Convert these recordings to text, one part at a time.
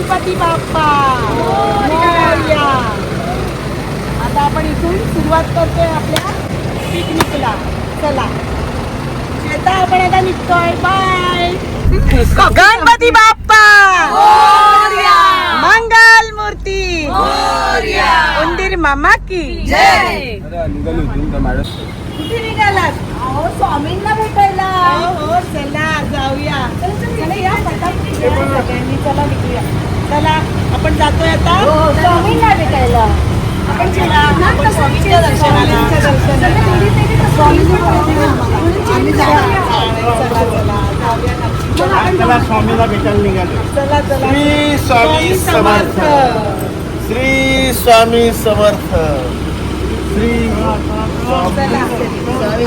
गणपती बाप्पा मोरया. आता आपण इथून सुरुवात करतोय आपल्या पिकनिकला. चला श्वेता, आपण आता निघतोय. बाय. गणपती बाप्पा मोरया. मंगल मूर्ती मोरया. उंदीर मामा की जय. कुठे निघालात? स्वामींना भेटायला. हो चला जाऊया. चला या फटाफट सगळ्यांनी. चला निघूया. चला आपण जातोय आता स्वामींना भेटायला. आपण चला आपण स्वामींच्या दर्शनाला. चला स्वामीला भेटायला निघालो. चला चला. श्री स्वामी समर्थ. श्री स्वामी समर्थ. श्री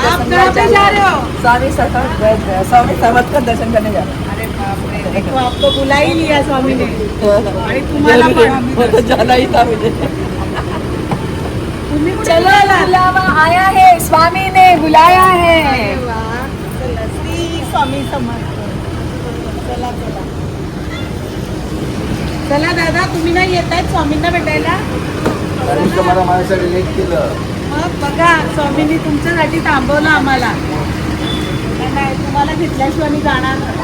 आप कहाँ पे जा रहे हो? स्वामी समर्थ का दर्शन करने जा रहे हैं। अरे बाप रे, देखो आपको बुला ही लिया स्वामी ने. आणि तुम्हाला पण तो जाना ही था मुझे। तुम्ही कुठे चलो निघालात? बुलावा आया है, स्वामी ने बुलाया है। अरे वा. चला श्री स्वामी समर्थ. चला चला चला. दादा तुम्ही नाही येत आहेत स्वामींना भेटायला? तुम्हाला माझ्यासाठी लेट केलं. मग बघा स्वामींनी तुमच्यासाठी थांबवलं आम्हाला. नाही तुम्हाला घेतल्याशिवाय मी जाणार नाही.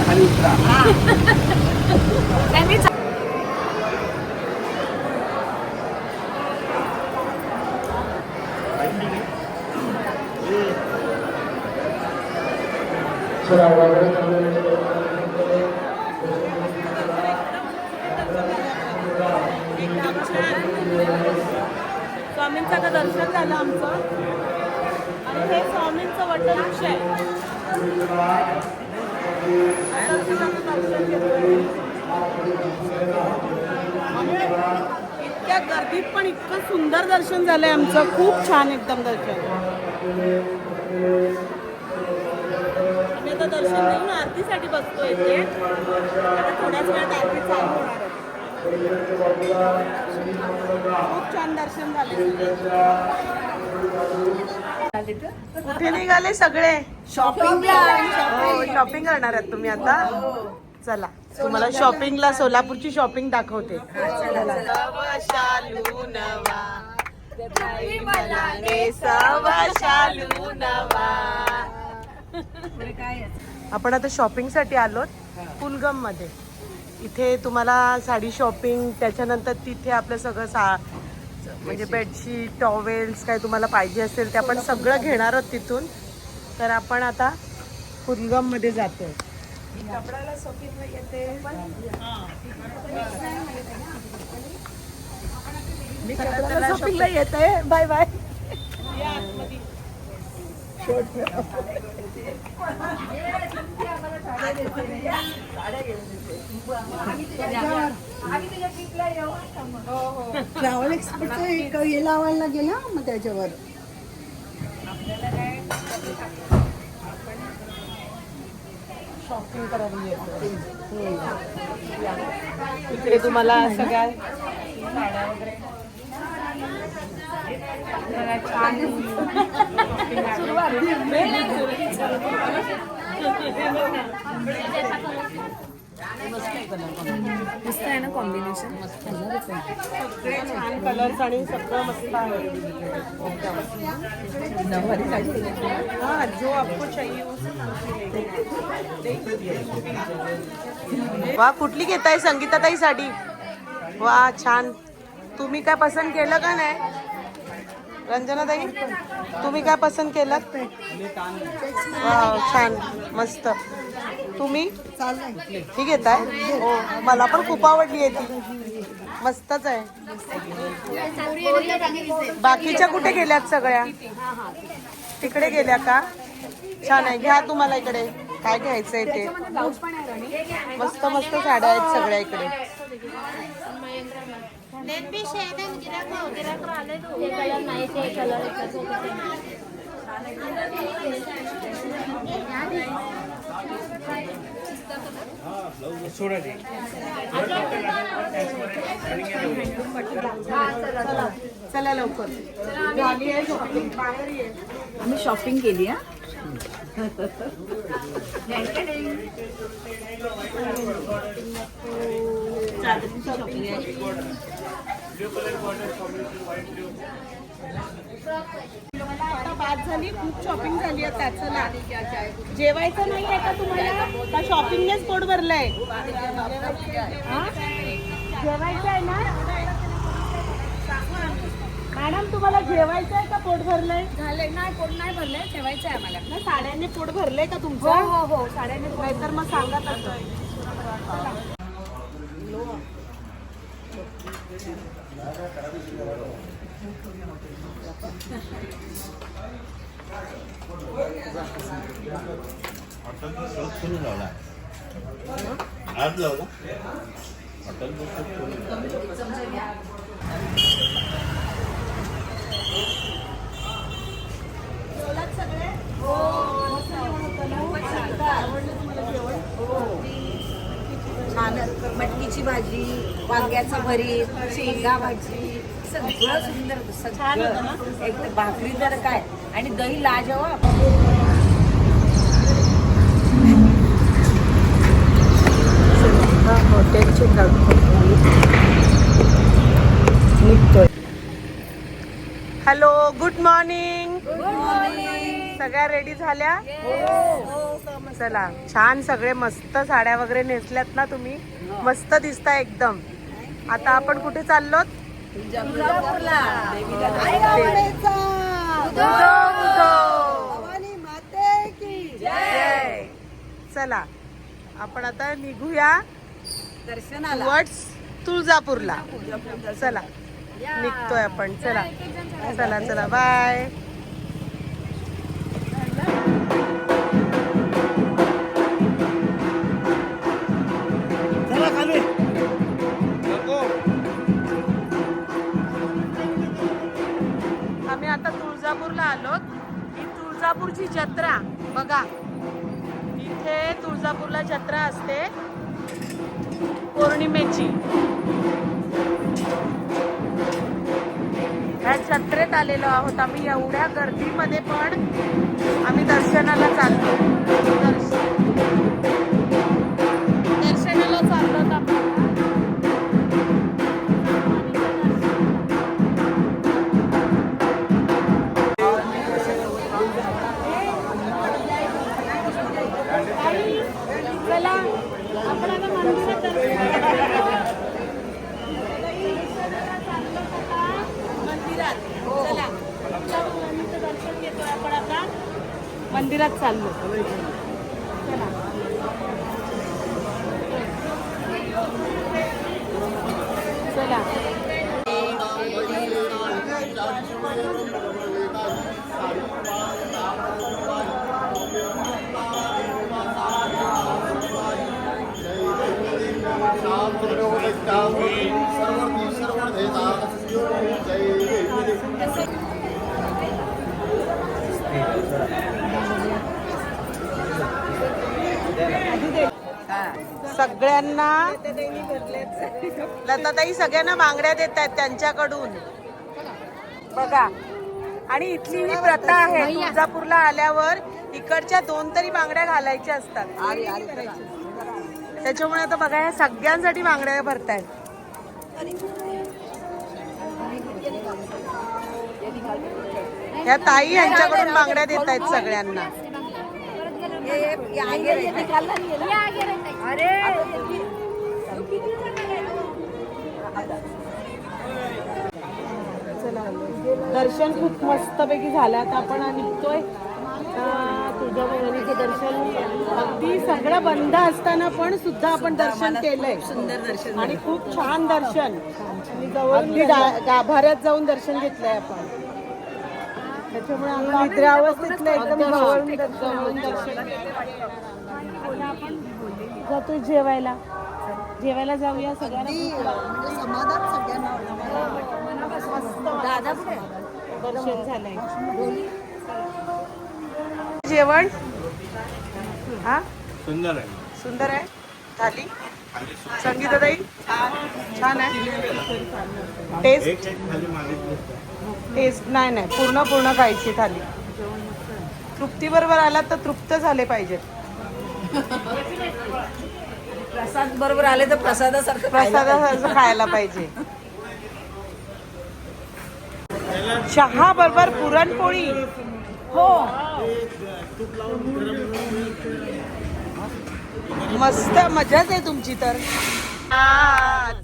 खाली उतरा. स्वामींचं आता दर्शन झालं आमचं. आणि हे स्वामींचं वटवृक्ष आहे. आता दर्शन घेतोय. इतक्या गर्दीत पण इतकं सुंदर दर्शन झालंय आमचं. खूप छान एकदम दर्शन. आम्ही आता दर्शन घेऊन आरतीसाठी बसतो इथे. आता थोड्याच वेळात आरती चालू होणार आहे. खूप छान दर्शन झाले. कुठे निघाले सगळे? शॉपिंग शॉपिंग करणार आहात तुम्ही आता? चला तुम्हाला शॉपिंगला सोलापूरची शॉपिंग दाखवते. आपण आता शॉपिंग साठी आलोत कुलगम मध्ये. इथे तुम्हाला साडी शॉपिंग, त्याच्यानंतर तिथे आपलं सगळं म्हणजे बेडशीट, टॉवेल्स काय तुम्हाला पाहिजे असेल ते आपण सगळं घेणार आहोत तिथून. तर आपण आता कुलगम मध्ये जातोय. कपड्याला शॉपिंग येते. शॉपिंगला येत आहे. Bye bye. ट्रॅव्हल एक्सपर्टचं एक हे लावायला गेला मग त्याच्यावर शॉपिंग करायला येतो. इकडे तुम्हाला सगळ्या साड्या वगैरे छान. मस्त आहे ना कॉम्बिनेशन. सगळे छान कलर्स आणि सगळं मस्त आहे. हाँ जो आपको चाहिए वो वा. कुठली घेताय संगीताताई साडी? वा छान. तुम्ही काय पसंत केलं का नाही? रंजनाताई तुम्ही काय पसंत केलं? वा छान मस्त. तुम्ही चाललंय. ही घेताय? हो मला पण खूप आवडली आहे ती. मस्तच आहे. बाकीच्या कुठे गेल्यात सगळ्या? तिकडे गेल्या का? छान आहे. घ्या तुम्हाला इकडे काय घ्यायचंय ते. मस्त मस्त साड्या आहेत सगळ्या इकडे. चला लवकर. झाली आहे शॉपिंग. बाहेर ये. आम्ही शॉपिंग केली. आता बाद झाली, खूप शॉपिंग झाली आहे त्याचला. जेवायचं नाही आहे का तुम्हाला? का शॉपिंगनेच पोट भरलंय? हा? जेवायचं आहे ना मॅडम? तुम्हाला जेवायचं आहे का पोट भरलंय? झाले नाही, पोट नाही भरलंय, ठेवायचं आहे आम्हाला. नाही, साड्यांनी पोट भरलंय का हो तुमचं? हो हो, साड्याने नाहीतर मग सांगा तसं. आज लावला छान. मटकीची भाजी, वांग्याचं भरीत, शेंगा भाजी, सगळं सुंदर होतं, सगळं एकदम. भाकरी जर काय आणि दही लाजवाब. हॉटेलचे निघतोय. Hello, good morning. सगळ्या रेडी झाल्या? चला, छान सगळे मस्त साड्या वगैरे नेसल्यात ना तुम्ही? मस्त दिसता एकदम. आता आपण कुठे चाललोत? जय. चला, आपण आता निघूया दर्शनाला टुवर्ड्स तुळजापूरला. चला, निघतोय आपण. चला चला चला, बाय. चला खाली. आम्ही आता तुळजापूरला आलोत. ही तुळजापूरची जत्रा बघा. इथे तुळजापूरला जत्रा असते पौर्णिमेची. ह्या जत्रेत आलेलो आहोत आम्ही. एवढ्या गर्दीमध्ये पण आम्ही दर्शनाला चाललो. दर्शनाला चाललो आपण. चला, आपण आता मंदिरात चला, दर्शन घेतोय आपण आता. मंदिरात चाललो. चला. चला. सगळ्यांना लताताई सगळ्यांना बांगड्या देत आहेत त्यांच्याकडून बघा. आणि इथली ही प्रथा आहे, तुळजापूरला आल्यावर इकडच्या 2 तरी बांगड्या घालायच्या असतात. त्याच्यामुळे आता बघा, या सगळ्यांसाठी बांगड्या भरतायत. ह्या ताई यांच्याकडून बांगड्या देत आहेत सगळ्यांना. दर्शन खूप मस्तपैकी झालं. आता आपण निघतोय. तुळजाभवानीचं दर्शन अगदी सगळं बंद असताना पण सुद्धा आपण दर्शन केलंय. सुंदर दर्शन आणि खूप छान दर्शन. अगदी गाभाऱ्यात जाऊन दर्शन घेतलंय आपण. त्याच्यामुळे आम्हाला निद्रावस्थेतलं एकदम जवळून दर्शन. आता आपण जातोय जेवायला. जेवायला जाऊया सगळ्यांना. समाधान सगळ्यांना. दादा दर्शन झालंय. जेवण हा सुंदर आहे. सुंदर आहे. थाली संगीताताई छान आहे. टेस्ट टेस्ट नाही नाही, पूर्ण खायची थाली. तृप्ती बरोबर आला तर तृप्त झाले पाहिजेत. प्रसाद बरोबर आले तर प्रसादासारखं खायला प्रसादासारखं खायला पाहिजे. चहा बरोबर पुरणपोळी. हो मस्त मजाच आहे तुमची तर.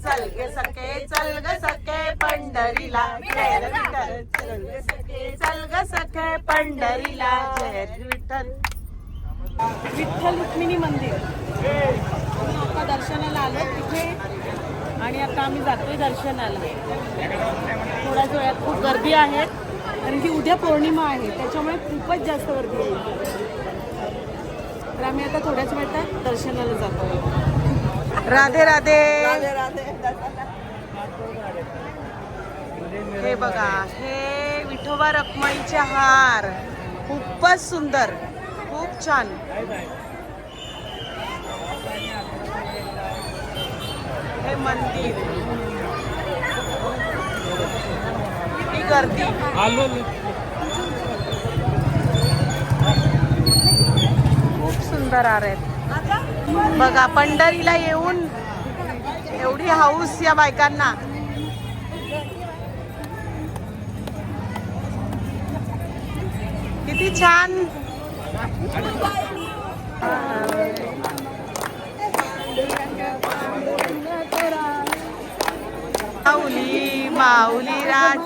चल ग सखे चल ग सखे पंढरीला जय विठ्ठल. चल ग सखे चल ग सखे पंढरीला जय विठ्ठल. विठ्ठल रुक्मिणी मंदिर आम्ही आता दर्शनाला आलो तिथे आणि आता आम्ही जातोय दर्शनाला. थोड्याच वेळात खूप गर्दी आहे कारण की उद्या पौर्णिमा आहे त्याच्यामुळे खूपच जास्त गर्दी आहे. तर आम्ही आता थोड्याच वेळात दर्शनाला जातोय. राधे राधे. हे बघा हे विठोबा रखुमाईचे हार खूपच सुंदर खूप छान. हे मंदिर किती गर्दी. खूप सुंदर हार आहेत बघा. पंढरीला येऊन एवढी हाऊस या बायकांना. किती छान. माऊली माऊली राज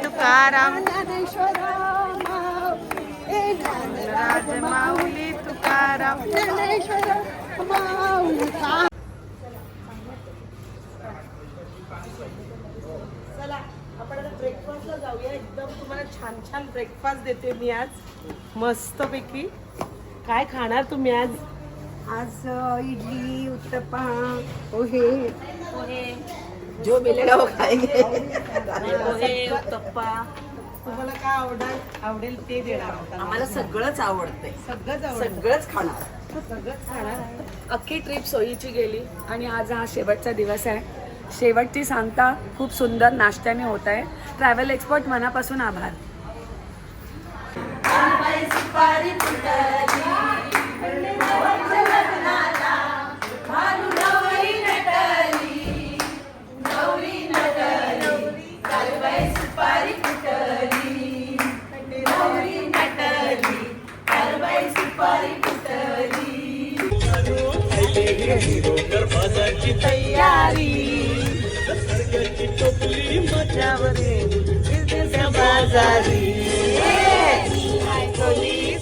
तुकाराम राज माऊली तुकाराम. चला आपण आता ब्रेकफास्टला जाऊया. एकदम तुम्हाला छान छान ब्रेकफास्ट देते मी आज मस्तपैकी. काय खाणार तुम्ही आज? आज इडली उत्तप्पा पोहे पोहे जो मिलेगा वो खाएंगे. पोहे उत्तप्पा तुम्हाला काय आवडेल ते देणार आहोत. आम्हाला सगळंच आवडतंय. सगळंच खाणार. सगळंच खाणार. अख्खी ट्रिप सोयीची गेली आणि आज हा शेवटचा दिवस आहे. शेवटची सांगता खूप सुंदर नाश्त्याने होत आहे. ट्रॅव्हल एक्सपर्ट मनापासून आभार. तयारी बाजारी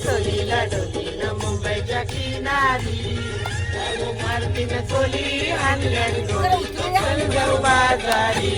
सोलीला डोलीला मुंबईच्या किनारी मारतीनं कोली आणल्या बाजारी.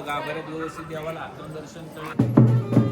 गाभाऱ्यात व्यवस्थित द्यावा लागतं दर्शन.